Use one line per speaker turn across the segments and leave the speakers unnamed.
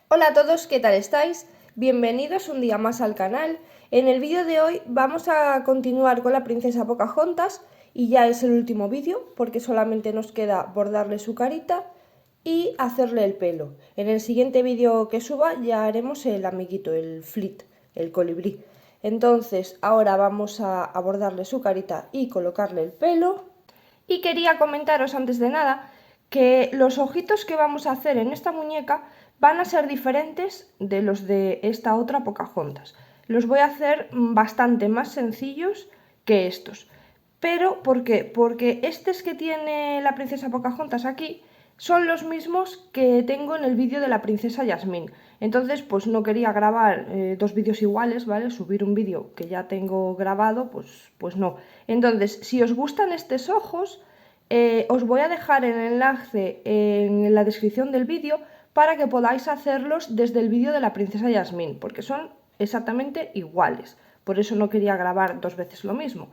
Hola a todos, ¿qué tal estáis? Bienvenidos un día más al canal. En el vídeo de hoy vamos a continuar con la princesa Pocahontas y ya es el último vídeo porque solamente nos queda bordarle su carita y hacerle el pelo. En el siguiente vídeo que suba ya haremos el amiguito, el flit, el colibrí. Entonces ahora vamos a bordarle su carita y colocarle el pelo. Y quería comentaros antes de nada que los ojitos que vamos a hacer en esta muñeca van a ser diferentes de los de esta otra Pocahontas. Los voy a hacer bastante más sencillos que estos. ¿Pero por qué? Porque estos que tiene la princesa Pocahontas aquí son los mismos que tengo en el vídeo de la princesa Jasmine. Entonces, pues no quería grabar dos vídeos iguales, ¿vale? Subir un vídeo que ya tengo grabado, pues no. Entonces, si os gustan estos ojos, os voy a dejar el enlace en la descripción del vídeo para que podáis hacerlos desde el vídeo de la princesa Jasmine, porque son exactamente iguales. Por eso no quería grabar dos veces lo mismo.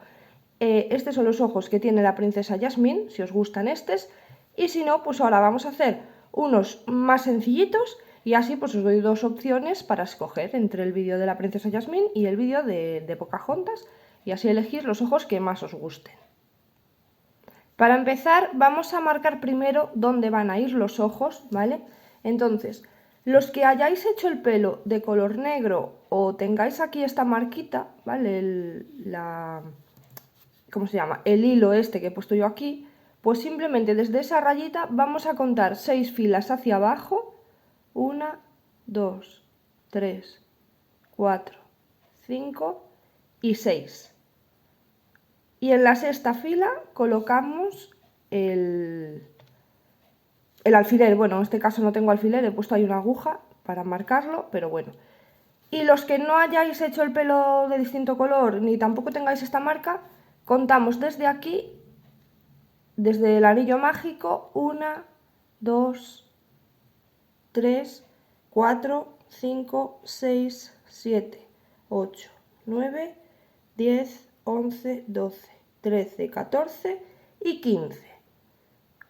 Estos son los ojos que tiene la princesa Jasmine, si os gustan estos, y si no, pues ahora vamos a hacer unos más sencillitos y así pues os doy dos opciones para escoger entre el vídeo de la princesa Jasmine y el vídeo de Pocahontas y así elegir los ojos que más os gusten. Para empezar vamos a marcar primero dónde van a ir los ojos, ¿vale? Entonces, los que hayáis hecho el pelo de color negro o tengáis aquí esta marquita, ¿vale? ¿Cómo se llama? El hilo este que he puesto yo aquí, pues simplemente desde esa rayita vamos a contar 6 filas hacia abajo. 1, 2, 3, 4, 5 y 6. Y en la sexta fila colocamos el alfiler. Bueno, en este caso no tengo alfiler, he puesto ahí una aguja para marcarlo, pero bueno. Y los que no hayáis hecho el pelo de distinto color ni tampoco tengáis esta marca, contamos desde aquí, desde el anillo mágico, 1, 2, 3, 4, 5, 6, 7, 8, 9, 10, 11, 12, 13, 14 y 15.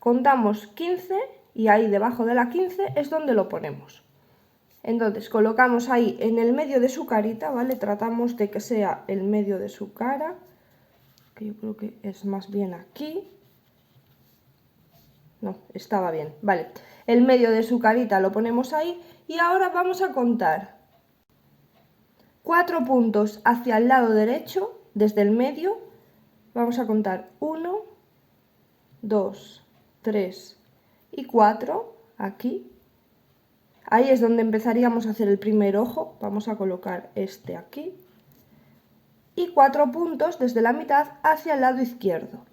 Contamos 15 y ahí debajo de la 15 es donde lo ponemos. Entonces colocamos ahí en el medio de su carita, ¿vale? Tratamos de que sea el medio de su cara, que yo creo que es más bien aquí. No, estaba bien, vale. El medio de su carita lo ponemos ahí y ahora vamos a contar 4 puntos hacia el lado derecho, desde el medio. Vamos a contar 1, 2, 3 y 4 aquí. Ahí es donde empezaríamos a hacer el primer ojo. Vamos a colocar este aquí. Y 4 puntos desde la mitad hacia el lado izquierdo.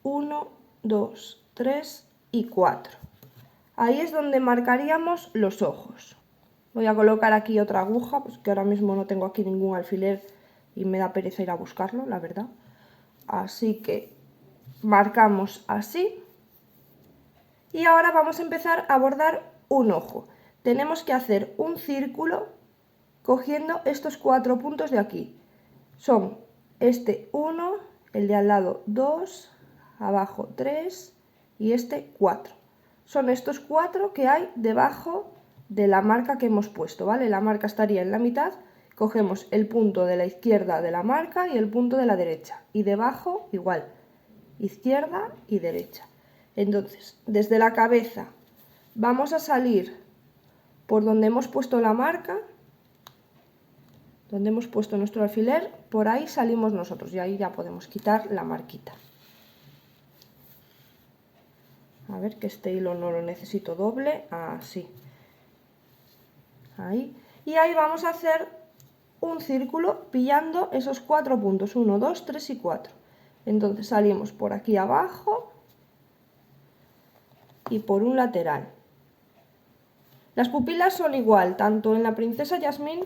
1, 2, 3 y 4. Ahí es donde marcaríamos los ojos. Voy a colocar aquí otra aguja, pues que ahora mismo no tengo aquí ningún alfiler y me da pereza ir a buscarlo, la verdad. Así que marcamos así. Y ahora vamos a empezar a bordar un ojo. Tenemos que hacer un círculo cogiendo estos 4 puntos de aquí. Son este 1, el de al lado 2, abajo 3 y este 4. Son estos 4 que hay debajo de la marca que hemos puesto, ¿vale? La marca estaría en la mitad, cogemos el punto de la izquierda de la marca y el punto de la derecha. Y debajo igual, izquierda y derecha. Entonces, desde la cabeza vamos a salir por donde hemos puesto la marca, donde hemos puesto nuestro alfiler, por ahí salimos nosotros y ahí ya podemos quitar la marquita. A ver que este hilo no lo necesito doble, así. Ahí. Y ahí vamos a hacer un círculo pillando esos 4 puntos, 1, 2, 3 y 4. Entonces salimos por aquí abajo y por un lateral. Las pupilas son igual, tanto en la princesa Jasmine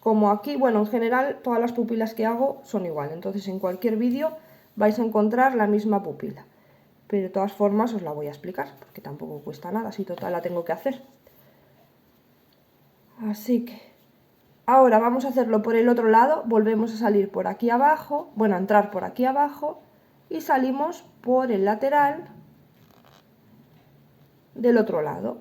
como aquí. Bueno, en general todas las pupilas que hago son igual, entonces en cualquier vídeo vais a encontrar la misma pupila. Pero de todas formas os la voy a explicar, porque tampoco cuesta nada, si total la tengo que hacer. Así que ahora vamos a hacerlo por el otro lado, volvemos a salir por aquí abajo, bueno, a entrar por aquí abajo y salimos por el lateral del otro lado.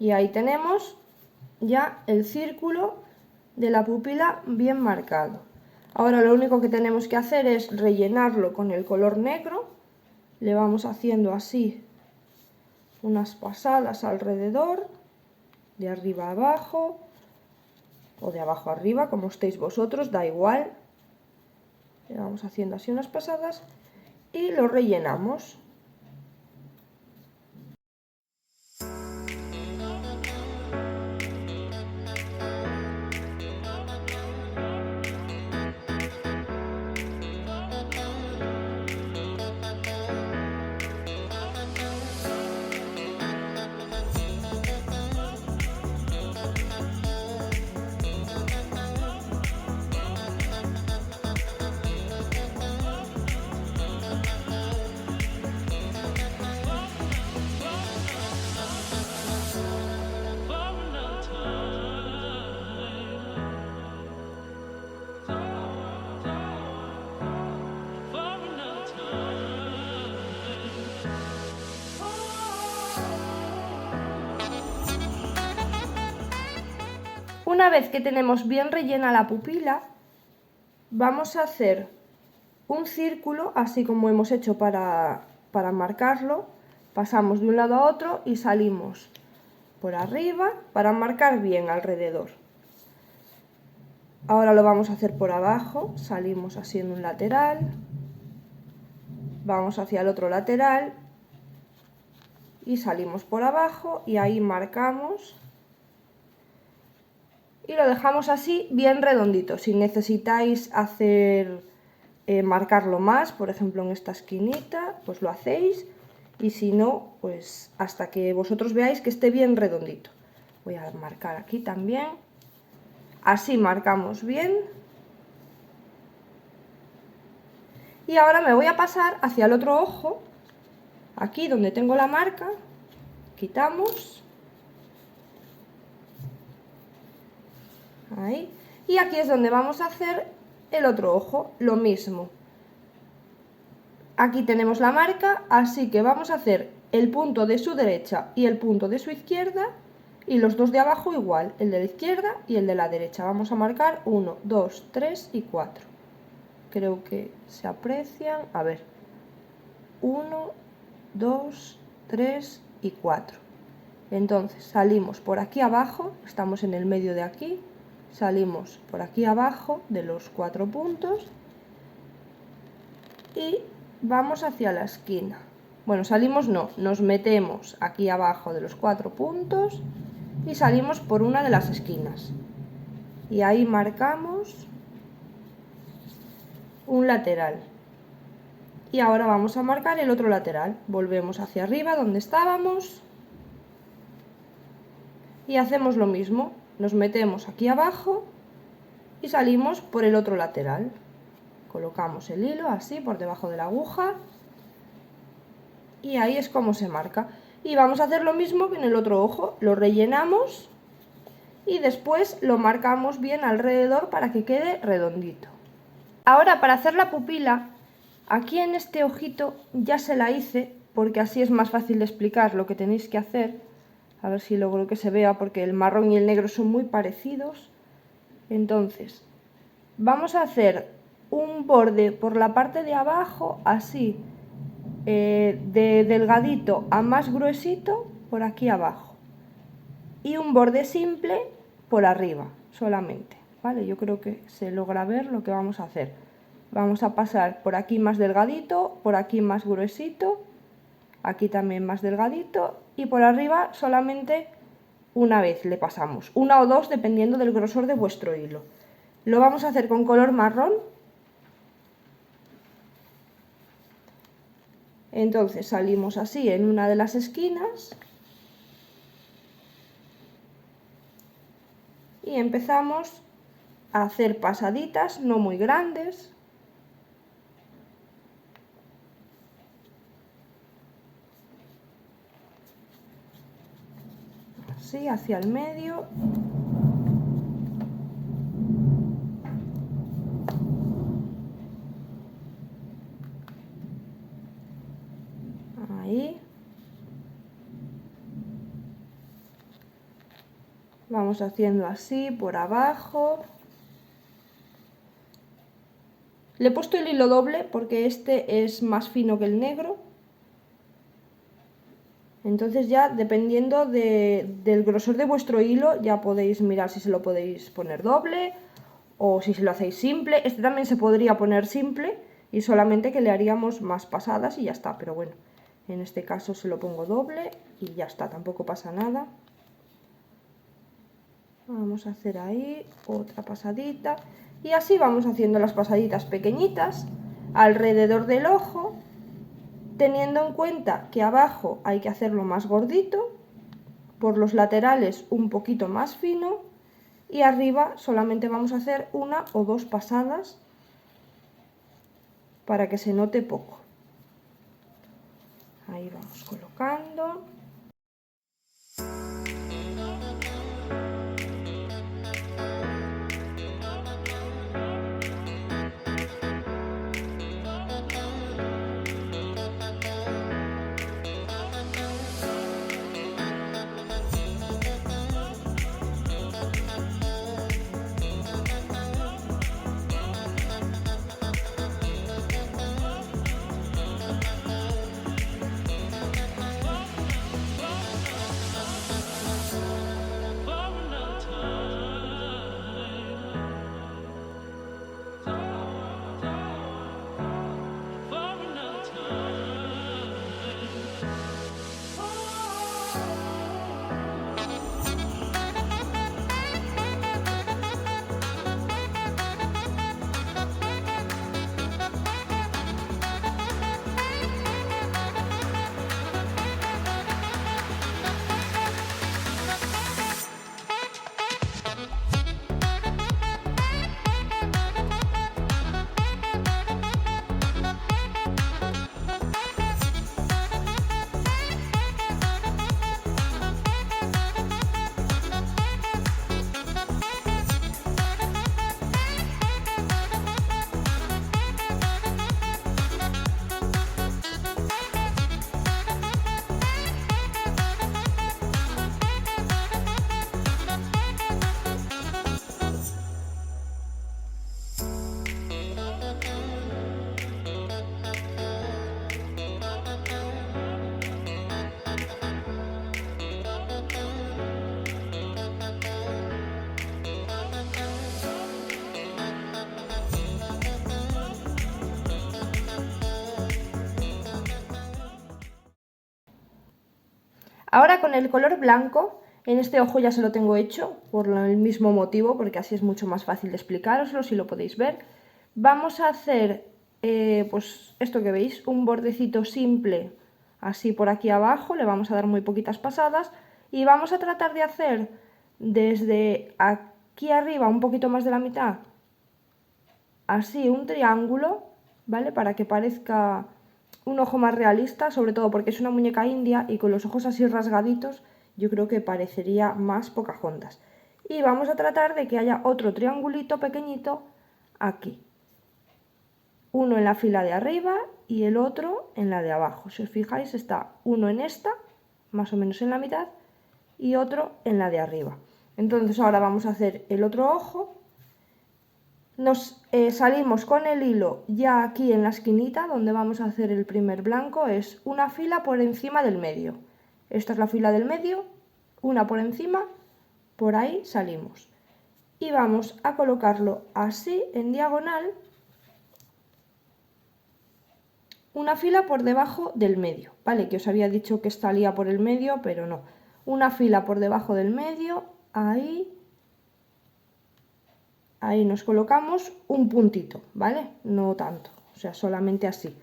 Y ahí tenemos ya el círculo de la pupila bien marcado. Ahora lo único que tenemos que hacer es rellenarlo con el color negro. Le vamos haciendo así unas pasadas alrededor, de arriba a abajo o de abajo a arriba, como estéis vosotros, da igual. Le vamos haciendo así unas pasadas y lo rellenamos. Una vez que tenemos bien rellena la pupila, vamos a hacer un círculo, así como hemos hecho para marcarlo. Pasamos de un lado a otro y salimos por arriba para marcar bien alrededor. Ahora lo vamos a hacer por abajo, salimos así en un lateral, vamos hacia el otro lateral y salimos por abajo y ahí marcamos. Y lo dejamos así bien redondito. Si necesitáis hacer marcarlo más, por ejemplo en esta esquinita, pues lo hacéis, y si no, pues hasta que vosotros veáis que esté bien redondito. Voy a marcar aquí también, así marcamos bien. Y ahora me voy a pasar hacia el otro ojo, aquí donde tengo la marca, quitamos. Ahí. Y aquí es donde vamos a hacer el otro ojo, lo mismo. Aquí tenemos la marca, así que vamos a hacer el punto de su derecha y el punto de su izquierda, y los dos de abajo igual, el de la izquierda y el de la derecha. Vamos a marcar 1, 2, 3 y 4. Creo que se aprecian. A ver. 1, 2, 3 y 4. Entonces salimos por aquí abajo, estamos en el medio de aquí. Salimos por aquí abajo de los 4 puntos y vamos hacia la esquina. Bueno, salimos no, nos metemos aquí abajo de los 4 puntos y salimos por una de las esquinas. Y ahí marcamos un lateral. Y ahora vamos a marcar el otro lateral. Volvemos hacia arriba donde estábamos y hacemos lo mismo. Nos metemos aquí abajo y salimos por el otro lateral. Colocamos el hilo así por debajo de la aguja y ahí es como se marca. Y vamos a hacer lo mismo que en el otro ojo. Lo rellenamos y después lo marcamos bien alrededor para que quede redondito. Ahora, para hacer la pupila, aquí en este ojito ya se la hice porque así es más fácil de explicar lo que tenéis que hacer. A ver si logro que se vea, porque el marrón y el negro son muy parecidos. Entonces, vamos a hacer un borde por la parte de abajo, así, de delgadito a más gruesito, por aquí abajo. Y un borde simple por arriba, solamente. ¿Vale? Yo creo que se logra ver lo que vamos a hacer. Vamos a pasar por aquí más delgadito, por aquí más gruesito, aquí también más delgadito, y por arriba solamente una vez le pasamos, una o dos dependiendo del grosor de vuestro hilo. Lo vamos a hacer con color marrón. Entonces salimos así en una de las esquinas y empezamos a hacer pasaditas no muy grandes. Así, hacia el medio. Ahí. vamos haciendo así por abajo. Le he puesto el hilo doble porque este es más fino que el negro. Entonces ya dependiendo del grosor de vuestro hilo ya podéis mirar si se lo podéis poner doble o si se lo hacéis simple. Este también se podría poner simple y solamente que le haríamos más pasadas y ya está, pero bueno, en este caso se lo pongo doble y ya está, tampoco pasa nada. Vamos a hacer ahí otra pasadita y así vamos haciendo las pasaditas pequeñitas alrededor del ojo, teniendo en cuenta que abajo hay que hacerlo más gordito, por los laterales un poquito más fino y arriba solamente vamos a hacer una o dos pasadas para que se note poco. Ahí vamos colocando. Ahora con el color blanco, en este ojo ya se lo tengo hecho, por el mismo motivo, porque así es mucho más fácil de explicároslo, si lo podéis ver. Vamos a hacer, pues esto que veis, un bordecito simple, así por aquí abajo, le vamos a dar muy poquitas pasadas, y vamos a tratar de hacer desde aquí arriba, un poquito más de la mitad, así un triángulo, ¿vale? Para que parezca un ojo más realista, sobre todo porque es una muñeca india y con los ojos así rasgaditos yo creo que parecería más Pocahontas. Y vamos a tratar de que haya otro triangulito pequeñito aquí. Uno en la fila de arriba y el otro en la de abajo. Si os fijáis está uno en esta, más o menos en la mitad, y otro en la de arriba. Entonces ahora vamos a hacer el otro ojo. Nos salimos con el hilo ya aquí en la esquinita donde vamos a hacer el primer blanco, es una fila por encima del medio. Esta es la fila del medio, una por encima, por ahí salimos. Y vamos a colocarlo así en diagonal, una fila por debajo del medio, ¿vale? Que os había dicho que salía por el medio, pero no. Una fila por debajo del medio, ahí. Ahí nos colocamos un puntito, ¿vale? No tanto, o sea, solamente así.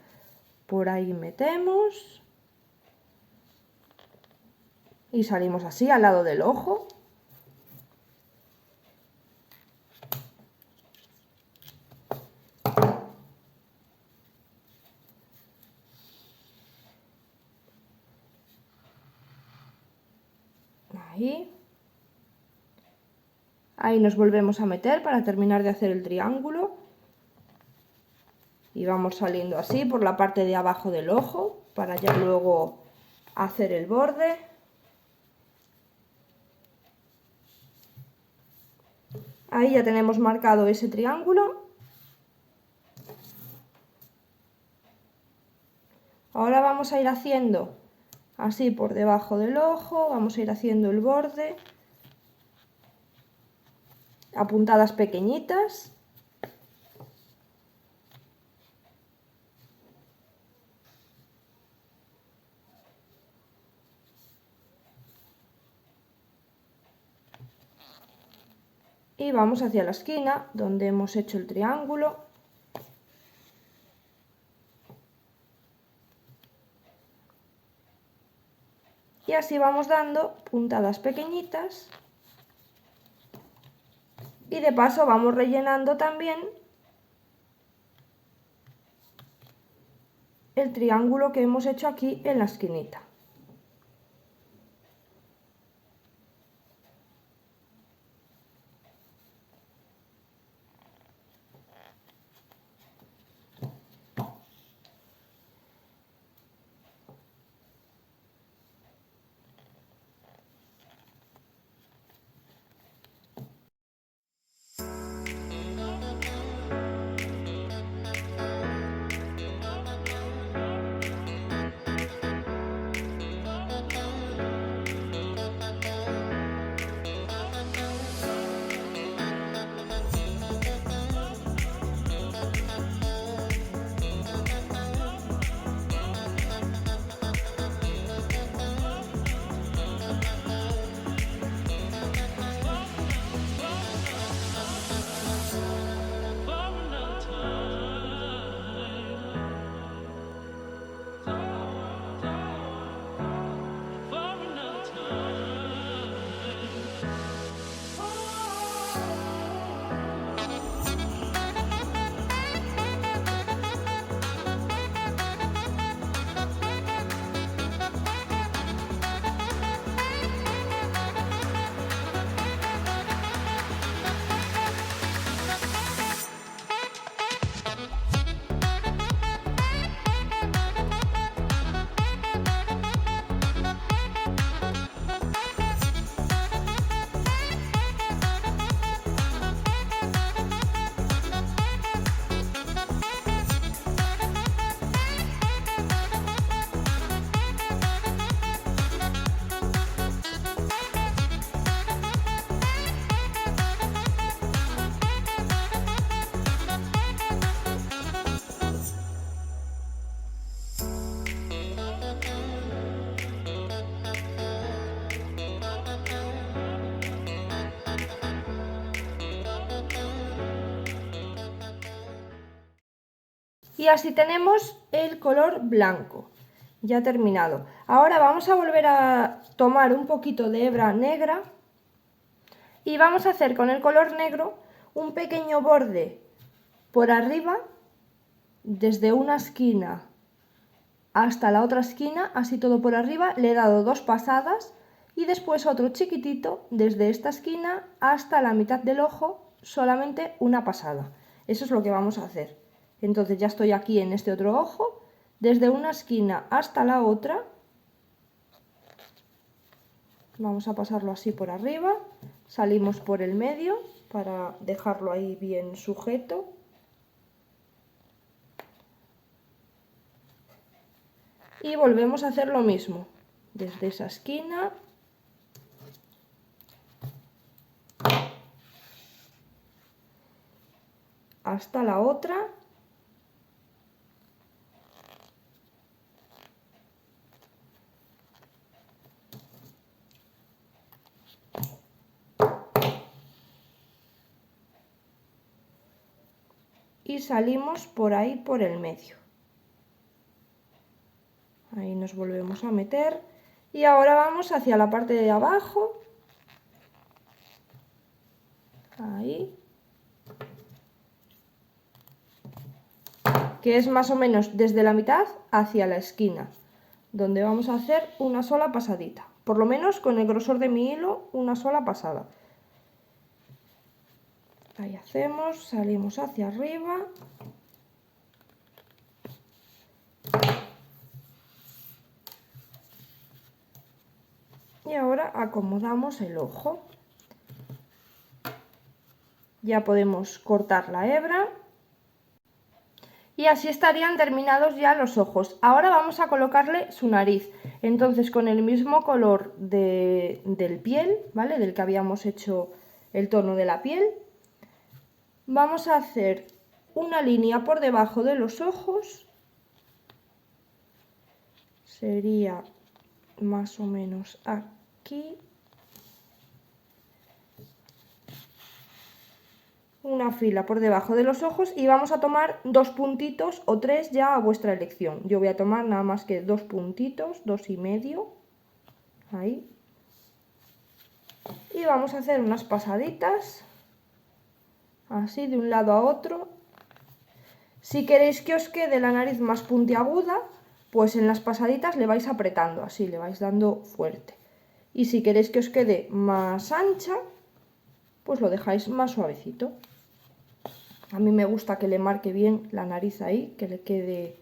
Por ahí metemos y salimos así al lado del ojo. Ahí. Ahí nos volvemos a meter para terminar de hacer el triángulo. Y vamos saliendo así por la parte de abajo del ojo para ya luego hacer el borde. Ahí ya tenemos marcado ese triángulo. Ahora vamos a ir haciendo así por debajo del ojo, vamos a ir haciendo el borde a puntadas pequeñitas. Y vamos hacia la esquina donde hemos hecho el triángulo. Y así vamos dando puntadas pequeñitas. Y de paso vamos rellenando también el triángulo que hemos hecho aquí en la esquinita. Y así tenemos el color blanco, ya terminado. Ahora vamos a volver a tomar un poquito de hebra negra y vamos a hacer con el color negro un pequeño borde por arriba, desde una esquina hasta la otra esquina, así todo por arriba. Le he dado 2 pasadas y después otro chiquitito desde esta esquina hasta la mitad del ojo, solamente una pasada. Eso es lo que vamos a hacer. Entonces ya estoy aquí en este otro ojo, desde una esquina hasta la otra. Vamos a pasarlo así por arriba, salimos por el medio para dejarlo ahí bien sujeto. Y volvemos a hacer lo mismo, desde esa esquina hasta la otra. Y salimos por ahí por el medio. Ahí nos volvemos a meter y ahora vamos hacia la parte de abajo. Ahí. Que es más o menos desde la mitad hacia la esquina, donde vamos a hacer una sola pasadita. Por lo menos con el grosor de mi hilo, una sola pasada. Ahí hacemos, salimos hacia arriba. Y ahora acomodamos el ojo. Ya podemos cortar la hebra. Y así estarían terminados ya los ojos. Ahora vamos a colocarle su nariz. Entonces, con el mismo color del piel, ¿vale? Del que habíamos hecho el tono de la piel, vamos a hacer una línea por debajo de los ojos. Sería más o menos aquí. Una fila por debajo de los ojos y vamos a tomar 2 puntitos o 3 ya a vuestra elección. Yo voy a tomar nada más que 2 puntitos, 2,5, ahí. Y vamos a hacer unas pasaditas, así de un lado a otro. Si queréis que os quede la nariz más puntiaguda, pues en las pasaditas le vais apretando, así le vais dando fuerte. Y si queréis que os quede más ancha, pues lo dejáis más suavecito. A mí me gusta que le marque bien la nariz ahí, que le quede,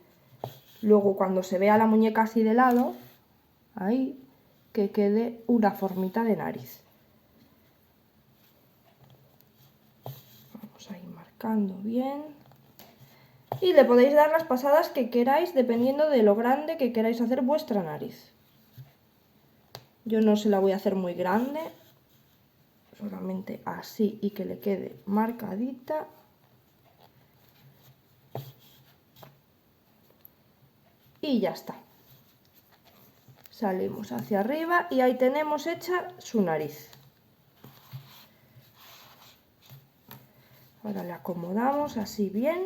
luego cuando se vea la muñeca así de lado, ahí, que quede una formita de nariz. Vamos a ir marcando bien. Y le podéis dar las pasadas que queráis dependiendo de lo grande que queráis hacer vuestra nariz. Yo no se la voy a hacer muy grande, solamente así y que le quede marcadita. Y ya está. Salimos hacia arriba y ahí tenemos hecha su nariz. Ahora le acomodamos así bien.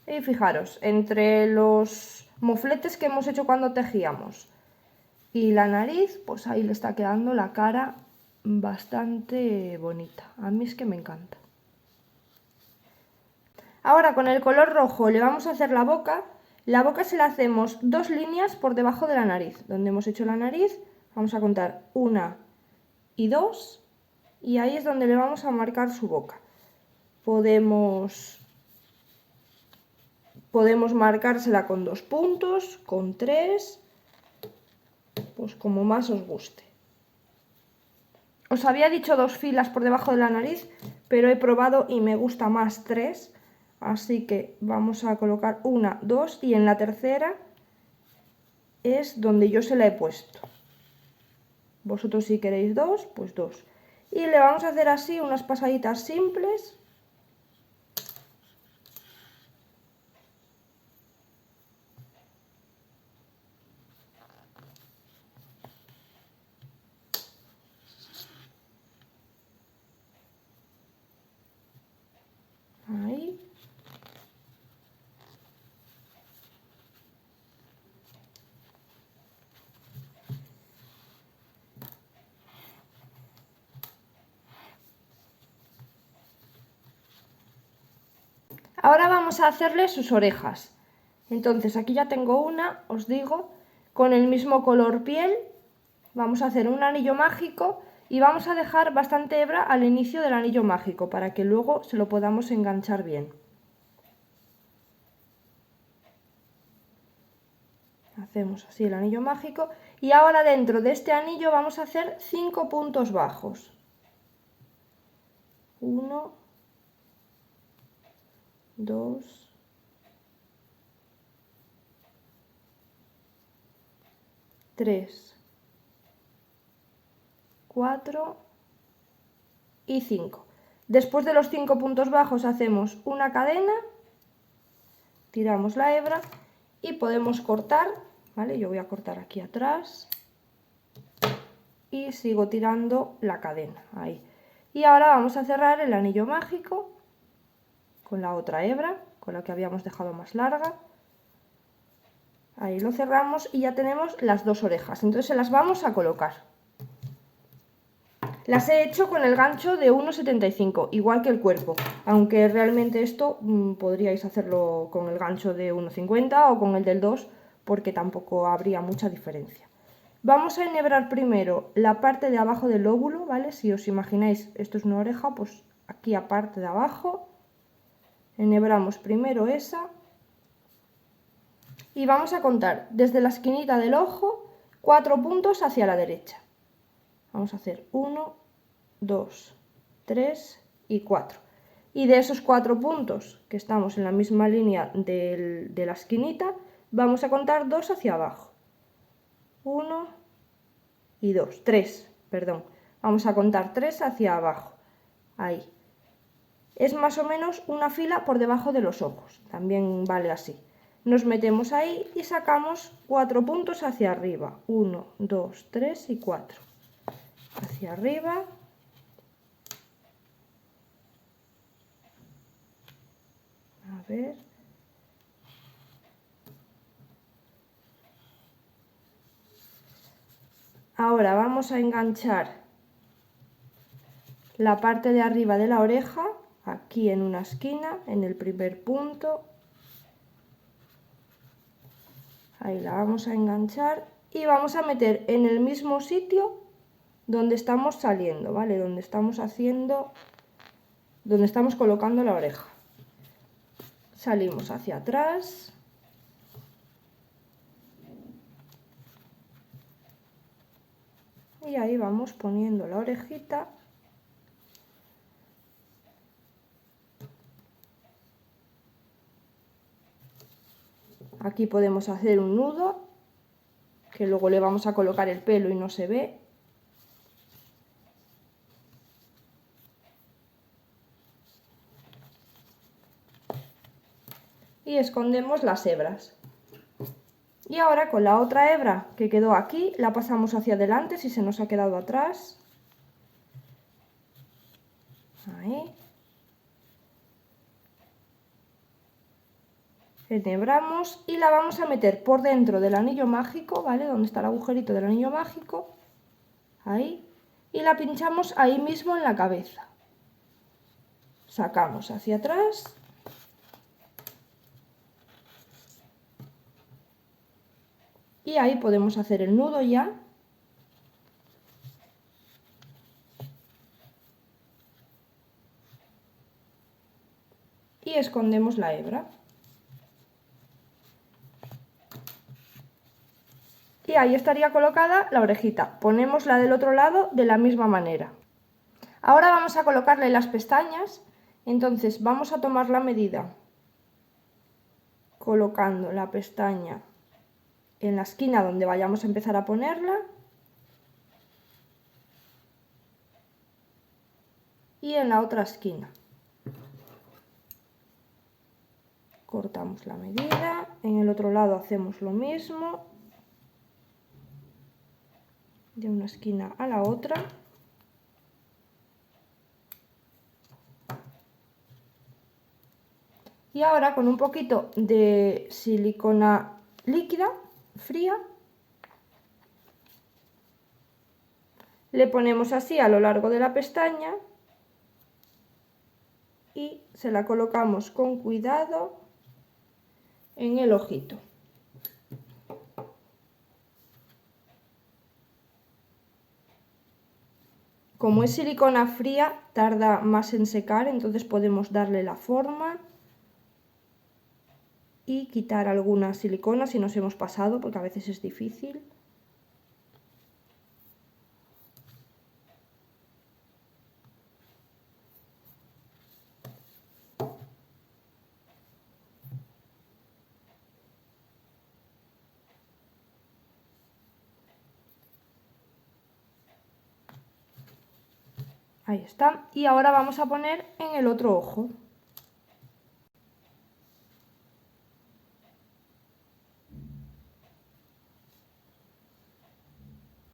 Y fijaros, entre los mofletes que hemos hecho cuando tejíamos y la nariz, pues ahí le está quedando la cara bastante bonita. A mí es que me encanta. Ahora con el color rojo le vamos a hacer la boca. La boca se la hacemos 2 líneas por debajo de la nariz. Donde hemos hecho la nariz, vamos a contar 1 y 2. Y ahí es donde le vamos a marcar su boca. Podemos marcársela con 2 puntos, con 3, pues como más os guste. Os había dicho 2 filas por debajo de la nariz, pero he probado y me gusta más 3. Así que vamos a colocar 1, 2 y en la tercera es donde yo se la he puesto. Vosotros si queréis 2, pues 2. Y le vamos a hacer así unas pasaditas simples. Ahí. Ahora vamos a hacerle sus orejas. Entonces aquí ya tengo una, os digo, con el mismo color piel. Vamos a hacer un anillo mágico y vamos a dejar bastante hebra al inicio del anillo mágico para que luego se lo podamos enganchar bien. Hacemos así el anillo mágico y ahora dentro de este anillo vamos a hacer 5 puntos bajos. 1, 2, 3, 4 y 5. Después de los 5 puntos bajos hacemos una cadena, tiramos la hebra y podemos cortar, ¿vale? Yo voy a cortar aquí atrás y sigo tirando la cadena, ahí. Y ahora vamos a cerrar el anillo mágico con la otra hebra, con la que habíamos dejado más larga. Ahí lo cerramos y ya tenemos las 2 orejas, entonces se las vamos a colocar. Las he hecho con el gancho de 1,75, igual que el cuerpo, aunque realmente esto podríais hacerlo con el gancho de 1,50 o con el del 2, porque tampoco habría mucha diferencia. Vamos a enhebrar primero la parte de abajo del lóbulo, ¿vale? Si os imagináis, esto es una oreja, pues aquí a parte de abajo, enhebramos primero esa. Y vamos a contar desde la esquinita del ojo 4 puntos hacia la derecha. Vamos a hacer 1, 2, 3 y 4. Y de esos 4 puntos que estamos en la misma línea de la esquinita, vamos a contar 2 hacia abajo. 1 y 2, 3, perdón. Vamos a contar 3 hacia abajo. Ahí. Es más o menos una fila por debajo de los ojos. También vale así. Nos metemos ahí y sacamos 4 puntos hacia arriba. 1, 2, 3 y 4. Hacia arriba. A ver. Ahora vamos a enganchar la parte de arriba de la oreja, aquí en una esquina, en el primer punto. Ahí la vamos a enganchar y vamos a meter en el mismo sitio donde estamos saliendo, ¿vale? Donde estamos colocando la oreja. Salimos hacia atrás. Y ahí vamos poniendo la orejita. Aquí podemos hacer un nudo, que luego le vamos a colocar el pelo y no se ve. Y escondemos las hebras. Y ahora con la otra hebra que quedó aquí, la pasamos hacia adelante si se nos ha quedado atrás. Ahí. Enhebramos y la vamos a meter por dentro del anillo mágico, ¿vale? Donde está el agujerito del anillo mágico. Ahí. Y la pinchamos ahí mismo en la cabeza. Sacamos hacia atrás. Y ahí podemos hacer el nudo ya. Y escondemos la hebra. Y ahí estaría colocada la orejita. Ponemos la del otro lado de la misma manera. Ahora vamos a colocarle las pestañas. Entonces vamos a tomar la medida colocando la pestaña en la esquina donde vayamos a empezar a ponerla. Y en la otra esquina. Cortamos la medida. En el otro lado hacemos lo mismo. De una esquina a la otra. Y ahora con un poquito de silicona líquida, fría, le ponemos así a lo largo de la pestaña y se la colocamos con cuidado en el ojito. Como es silicona fría, tarda más en secar, entonces podemos darle la forma y quitar alguna silicona si nos hemos pasado, porque a veces es difícil. Ahí está. Y ahora vamos a poner en el otro ojo.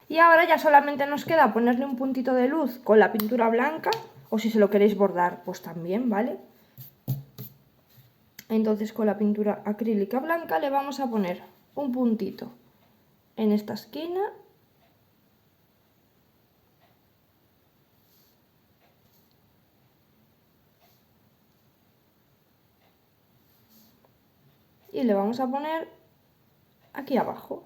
Y ahora ya solamente nos queda ponerle un puntito de luz con la pintura blanca, o si se lo queréis bordar, pues también, ¿vale? Entonces con la pintura acrílica blanca le vamos a poner un puntito en esta esquina. Y le vamos a poner aquí abajo.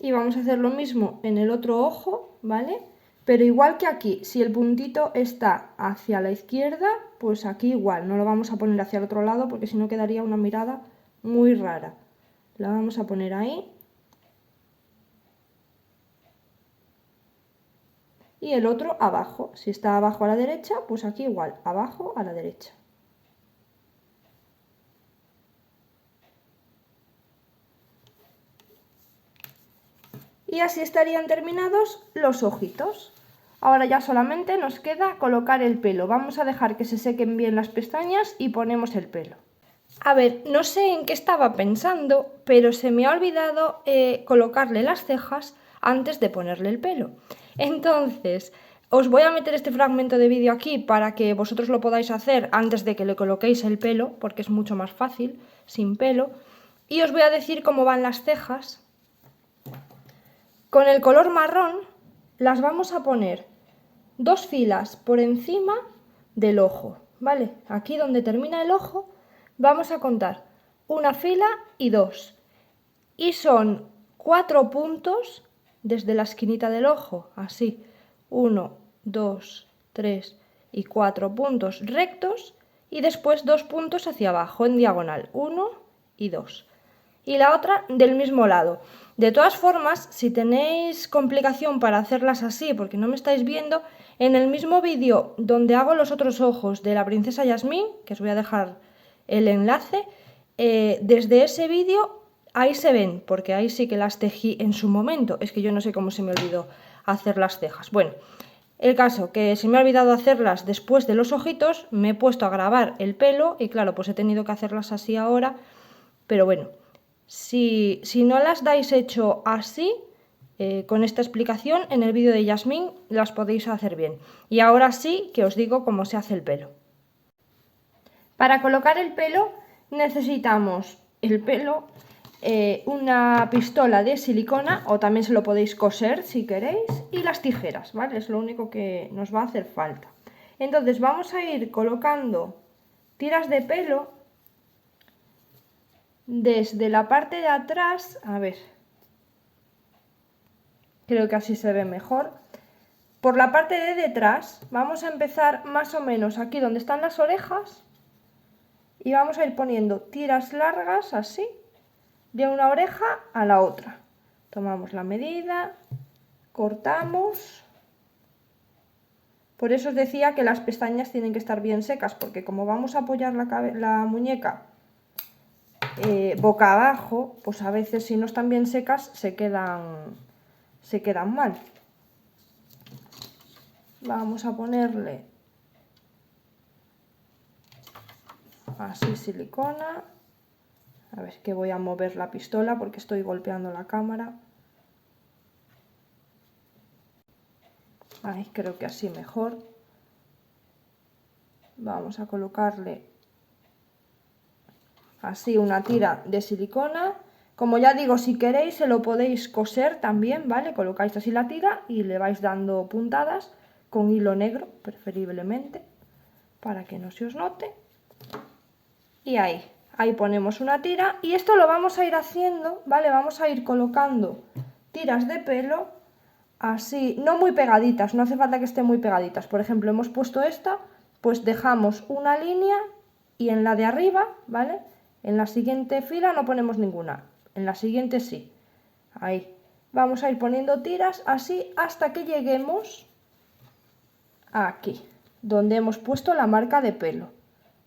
Y vamos a hacer lo mismo en el otro ojo, ¿vale? Pero igual que aquí, si el puntito está hacia la izquierda, pues aquí igual, no lo vamos a poner hacia el otro lado porque si no quedaría una mirada muy rara. La vamos a poner ahí. Y el otro abajo, si está abajo a la derecha, pues aquí igual, abajo a la derecha. Y así estarían terminados los ojitos. Ahora ya solamente nos queda colocar el pelo. Vamos a dejar que se sequen bien las pestañas y ponemos el pelo. A ver, no sé en qué estaba pensando, pero se me ha olvidado colocarle las cejas antes de ponerle el pelo. Entonces, os voy a meter este fragmento de vídeo aquí para que vosotros lo podáis hacer antes de que le coloquéis el pelo, porque es mucho más fácil, sin pelo. Y os voy a decir cómo van las cejas. Con el color marrón las vamos a poner 2 filas por encima del ojo, ¿vale? Aquí donde termina el ojo vamos a contar una fila y 2. Y son 4 puntos desde la esquinita del ojo, así. 1, 2, 3 y 4 puntos rectos y después 2 puntos hacia abajo en diagonal, 1 y 2. Y la otra del mismo lado. De todas formas, si tenéis complicación para hacerlas así, porque no me estáis viendo, en el mismo vídeo donde hago los otros ojos de la princesa Yasmín, que os voy a dejar el enlace, desde ese vídeo ahí se ven, porque ahí sí que las tejí en su momento. Es que yo no sé cómo se me olvidó hacer las cejas. Bueno, el caso que se me ha olvidado hacerlas después de los ojitos, me he puesto a grabar el pelo y claro, pues he tenido que hacerlas así ahora, pero bueno. Si no las dais hecho así, con esta explicación, en el vídeo de Yasmín las podéis hacer bien. Y ahora sí que os digo cómo se hace el pelo. Para colocar el pelo necesitamos el pelo, una pistola de silicona o también se lo podéis coser si queréis y las tijeras, ¿vale? Es lo único que nos va a hacer falta. Entonces vamos a ir colocando tiras de pelo desde la parte de atrás, a ver, creo que así se ve mejor. Por la parte de detrás vamos a empezar más o menos aquí donde están las orejas y vamos a ir poniendo tiras largas así, de una oreja a la otra. Tomamos la medida, cortamos. Por eso os decía que las pestañas tienen que estar bien secas, porque como vamos a apoyar la muñeca boca abajo, pues a veces si no están bien secas se quedan mal. Vamos a ponerle así silicona. A ver, que voy a mover la pistola porque estoy golpeando la cámara. Ahí, creo que así mejor. Vamos a colocarle así una tira de silicona. Como ya digo, si queréis se lo podéis coser también, ¿vale? Colocáis así la tira y le vais dando puntadas con hilo negro, preferiblemente, para que no se os note. Y ahí ponemos una tira y esto lo vamos a ir haciendo, ¿vale? Vamos a ir colocando tiras de pelo así, no muy pegaditas, no hace falta que estén muy pegaditas. Por ejemplo, hemos puesto esta, pues dejamos una línea y en la de arriba, ¿vale? En la siguiente fila no ponemos ninguna, en la siguiente sí. Ahí. Vamos a ir poniendo tiras así hasta que lleguemos aquí, donde hemos puesto la marca de pelo.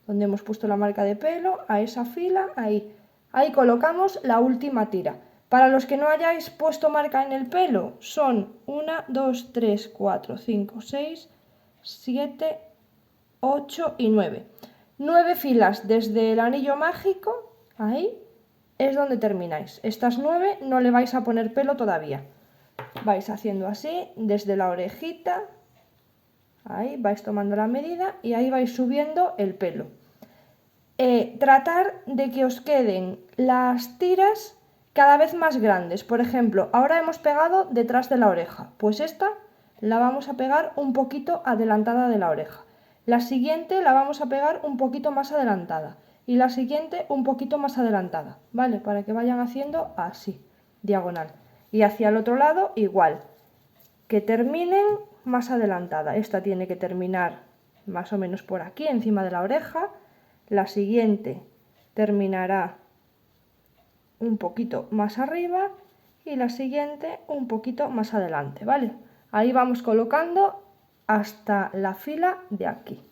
Donde hemos puesto la marca de pelo, a esa fila, ahí. Ahí colocamos la última tira. Para los que no hayáis puesto marca en el pelo, son 1, 2, 3, 4, 5, 6, 7, 8 y 9. 9 filas desde el anillo mágico, ahí es donde termináis. Estas 9 no le vais a poner pelo todavía. Vais haciendo así, desde la orejita, ahí vais tomando la medida y ahí vais subiendo el pelo. Tratar de que os queden las tiras cada vez más grandes. Por ejemplo, ahora hemos pegado detrás de la oreja, pues esta la vamos a pegar un poquito adelantada de la oreja. La siguiente la vamos a pegar un poquito más adelantada y la siguiente un poquito más adelantada, ¿vale? Para que vayan haciendo así, diagonal. Y hacia el otro lado igual, que terminen más adelantada. Esta tiene que terminar más o menos por aquí, encima de la oreja. La siguiente terminará un poquito más arriba y la siguiente un poquito más adelante, ¿vale? Ahí vamos colocando hasta la fila de aquí.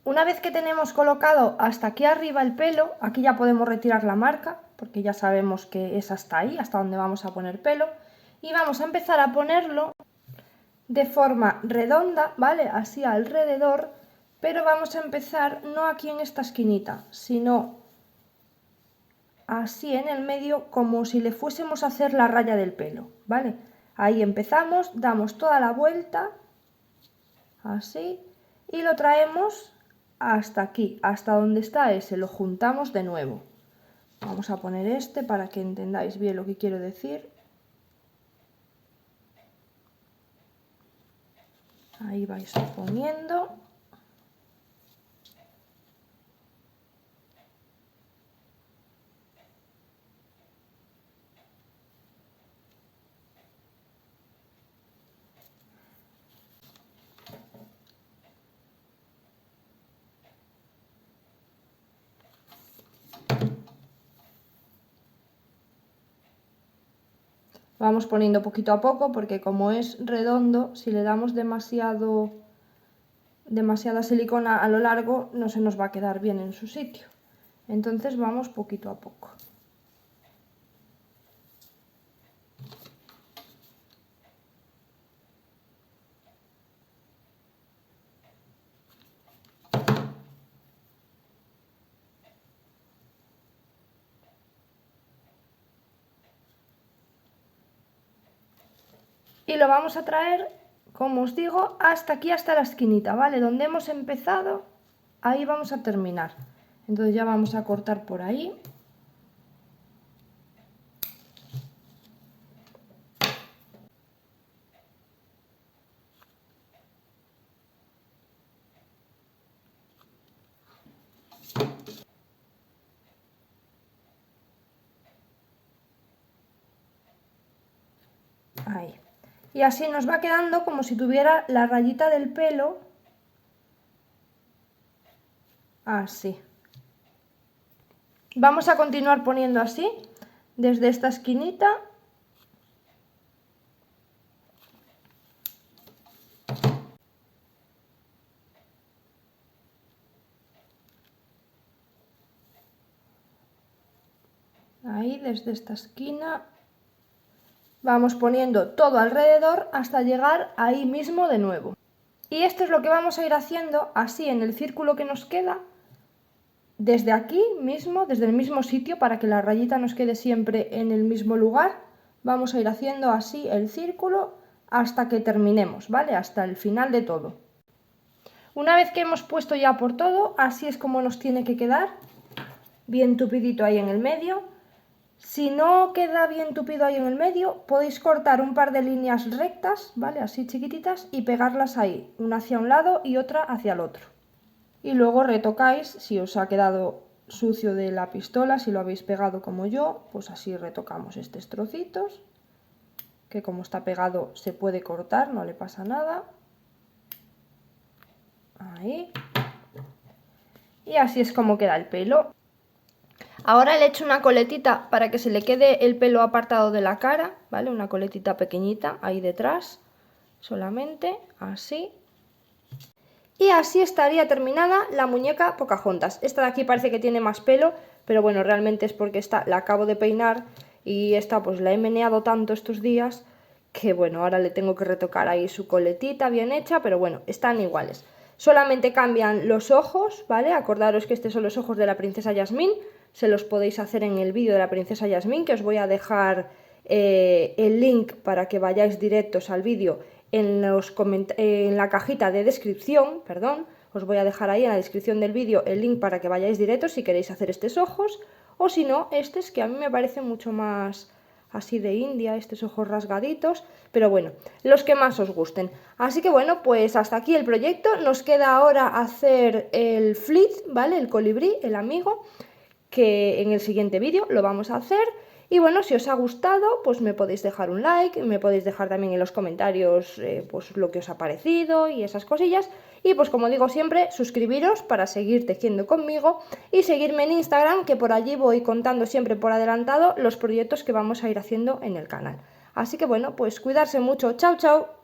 Una vez que tenemos colocado hasta aquí arriba el pelo, aquí ya podemos retirar la marca, porque ya sabemos que es hasta ahí, hasta donde vamos a poner pelo. Y vamos a empezar a ponerlo de forma redonda, ¿vale? Así alrededor, pero vamos a empezar no aquí en esta esquinita, sino así en el medio, como si le fuésemos a hacer la raya del pelo, ¿vale? Ahí empezamos, damos toda la vuelta, así, y lo traemos hasta aquí, hasta donde está ese, lo juntamos de nuevo. Vamos a poner este para que entendáis bien lo que quiero decir. Ahí vais poniendo. Vamos poniendo poquito a poco porque como es redondo, si le damos demasiada silicona a lo largo no se nos va a quedar bien en su sitio. Entonces vamos poquito a poco. Y lo vamos a traer, como os digo, hasta aquí, hasta la esquinita, ¿vale? Donde hemos empezado, ahí vamos a terminar. Entonces ya vamos a cortar por ahí. Ahí. Y así nos va quedando como si tuviera la rayita del pelo así. Vamos a continuar poniendo así, desde esta esquinita. Ahí, desde esta esquina. Vamos poniendo todo alrededor hasta llegar ahí mismo de nuevo. Y esto es lo que vamos a ir haciendo así en el círculo que nos queda. Desde aquí mismo, desde el mismo sitio, para que la rayita nos quede siempre en el mismo lugar, vamos a ir haciendo así el círculo hasta que terminemos, ¿vale? Hasta el final de todo. Una vez que hemos puesto ya por todo, así es como nos tiene que quedar, bien tupidito ahí en el medio. Si no queda bien tupido ahí en el medio, podéis cortar un par de líneas rectas, ¿vale? Así chiquititas, y pegarlas ahí, una hacia un lado y otra hacia el otro. Y luego retocáis, si os ha quedado sucio de la pistola, si lo habéis pegado como yo, pues así retocamos estos trocitos, que como está pegado se puede cortar, no le pasa nada. Ahí. Y así es como queda el pelo. Ahora le echo una coletita para que se le quede el pelo apartado de la cara, ¿vale? Una coletita pequeñita ahí detrás, solamente, así. Y así estaría terminada la muñeca Pocahontas. Esta de aquí parece que tiene más pelo, pero bueno, realmente es porque esta la acabo de peinar y esta pues la he meneado tanto estos días que bueno, ahora le tengo que retocar ahí su coletita bien hecha, pero bueno, están iguales. Solamente cambian los ojos, ¿vale? Acordaros que estos son los ojos de la princesa Yasmín, se los podéis hacer en el vídeo de la princesa Yasmín, que os voy a dejar el link para que vayáis directos al vídeo en la cajita de descripción, perdón, os voy a dejar ahí en la descripción del vídeo el link para que vayáis directos si queréis hacer estos ojos, o si no, estos que a mí me parecen mucho más así de India, estos ojos rasgaditos, pero bueno, los que más os gusten. Así que bueno, pues hasta aquí el proyecto, nos queda ahora hacer el fleet, ¿vale? El colibrí, el amigo, que en el siguiente vídeo lo vamos a hacer. Y bueno, si os ha gustado, pues me podéis dejar un like, me podéis dejar también en los comentarios pues lo que os ha parecido y esas cosillas. Y pues como digo siempre, suscribiros para seguir tejiendo conmigo y seguirme en Instagram, que por allí voy contando siempre por adelantado los proyectos que vamos a ir haciendo en el canal. Así que bueno, pues cuidarse mucho. Chao, chao.